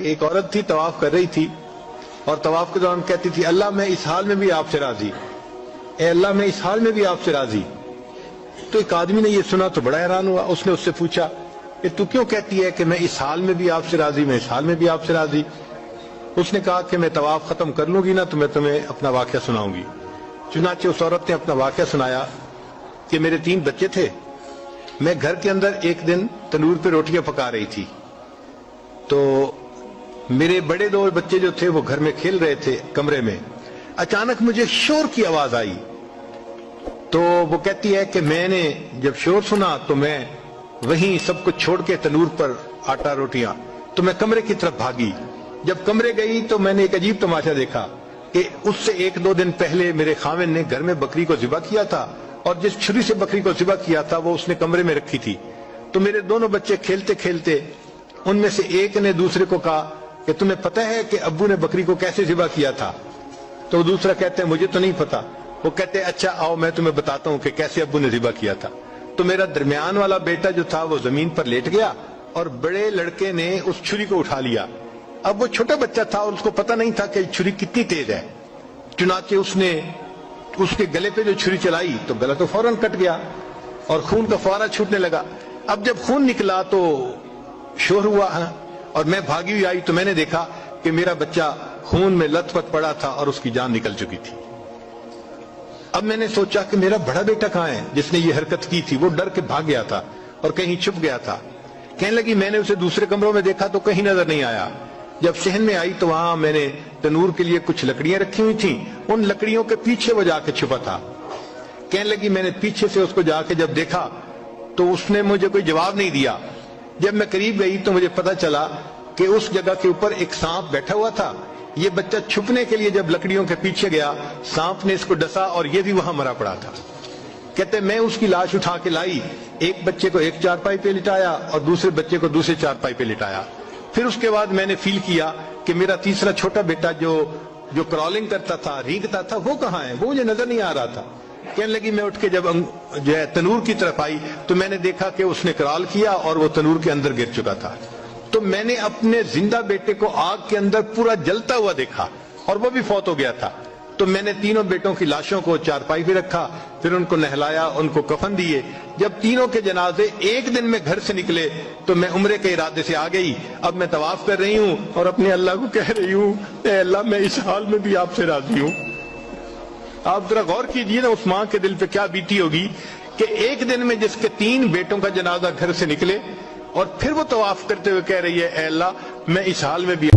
ایک عورت تھی طواف کر رہی تھی اور طواف کے دوران کہتی تھی اللہ میں اس حال میں بھی آپ سے راضی، اے اللہ میں اس حال میں بھی آپ سے راضی۔ تو ایک آدمی نے یہ سنا تو بڑا حیران ہوا، اس نے اس سے پوچھا کہ تو کیوں کہتی ہے کہ میں اس حال میں بھی آپ سے راضی، میں اس حال میں بھی آپ سے راضی؟ اس نے کہا کہ میں طواف ختم کر لوں گی نا تو میں تمہیں اپنا واقعہ سناؤں گی۔ چنانچہ اس عورت نے اپنا واقعہ سنایا کہ میرے 3 بچے تھے، میں گھر کے اندر ایک دن تنور پہ روٹیاں پکا رہی تھی تو میرے بڑے 2 بچے جو تھے وہ گھر میں کھیل رہے تھے کمرے میں، اچانک مجھے شور کی آواز آئی تو وہ کہتی ہے کہ میں نے جب شور سنا تو میں وہیں سب کچھ چھوڑ کے تنور پر آٹا روٹیاں تو میں کمرے کی طرف بھاگی۔ جب کمرے گئی تو میں نے ایک عجیب تماشا دیکھا کہ اس سے 1-2 دن پہلے میرے خاوند نے گھر میں بکری کو ذبح کیا تھا اور جس چھری سے بکری کو ذبح کیا تھا وہ اس نے کمرے میں رکھی تھی۔ تو میرے دونوں بچے کھیلتے کھیلتے ان میں سے ایک نے دوسرے کو کہا کہ تمہیں پتہ ہے کہ ابو نے بکری کو کیسے ذبح کیا تھا؟ تو دوسرا کہتے ہیں مجھے تو نہیں پتا۔ وہ کہتے ہیں اچھا آؤ میں تمہیں بتاتا ہوں کہ کیسے ابو نے ذبح کیا تھا۔ تو میرا درمیان والا بیٹا جو تھا وہ زمین پر لیٹ گیا اور بڑے لڑکے نے اس چھری کو اٹھا لیا۔ اب وہ چھوٹا بچہ تھا اور اس کو پتہ نہیں تھا کہ چھری کتنی تیز ہے، چنانچہ اس نے اس کے گلے پہ جو چھری چلائی تو گلا تو فوراً کٹ گیا اور خون کا فوارہ چھوٹنے لگا۔ اب جب خون نکلا تو شور ہوا اور میں بھاگی ہوئی آئی تو میں نے دیکھا کہ میرا بچہ خون میں لت پت پڑا تھا اور اس کی جان نکل چکی تھی۔ اب میں نے سوچا کہ میرا بڑا بیٹا کہاں ہے جس نے یہ حرکت کی تھی؟ وہ ڈر کے بھاگ گیا تھا اور کہیں چھپ گیا تھا۔ کہنے لگی میں نے اسے دوسرے کمروں میں دیکھا تو کہیں نظر نہیں آیا۔ جب صحن میں آئی تو وہاں میں نے تنور کے لیے کچھ لکڑیاں رکھی ہوئی تھیں، ان لکڑیوں کے پیچھے وہ جا کے چھپا تھا۔ کہنے لگی میں نے پیچھے سے اس کو جا کے جب دیکھا تو اس نے مجھے کوئی جواب نہیں دیا۔ جب میں قریب گئی تو مجھے پتا چلا کہ اس جگہ کے اوپر ایک سانپ بیٹھا ہوا تھا۔ یہ بچہ چھپنے کے لیے جب لکڑیوں کے پیچھے گیا سانپ نے اس کو ڈسا اور یہ بھی وہاں مرا پڑا تھا۔ کہتے میں اس کی لاش اٹھا کے لائی، ایک بچے کو ایک چارپائی پہ لٹایا اور دوسرے بچے کو دوسرے چارپائی پہ لٹایا۔ پھر اس کے بعد میں نے فیل کیا کہ میرا تیسرا چھوٹا بیٹا جو کرالنگ کرتا تھا، رینگتا تھا، وہ کہاں ہے؟ وہ مجھے نظر نہیں آ رہا تھا۔ کہنے لگی میں اٹھ کے جب جو ہے تنور کی طرف آئی تو میں نے دیکھا کہ اس نے کرال کیا اور وہ تنور کے اندر گر چکا تھا۔ تو میں نے اپنے زندہ بیٹے کو آگ کے اندر پورا جلتا ہوا دیکھا اور وہ بھی فوت ہو گیا تھا۔ تو میں نے تینوں بیٹوں کی لاشوں کو چارپائی پہ رکھا، پھر ان کو نہلایا، ان کو کفن دیے۔ جب تینوں کے جنازے ایک دن میں گھر سے نکلے تو میں عمرے کے ارادے سے آ گئی۔ اب میں طواف کر رہی ہوں اور اپنے اللہ کو کہہ رہی ہوں اے اللہ میں اس حال میں بھی آپ سے راضی ہوں۔ آپ ذرا غور کیجئے نا اس ماں کے دل پہ کیا بیتی ہوگی کہ ایک دن میں جس کے 3 بیٹوں کا جنازہ گھر سے نکلے اور پھر وہ طواف کرتے ہوئے کہہ رہی ہے اے اللہ میں اس حال میں بھی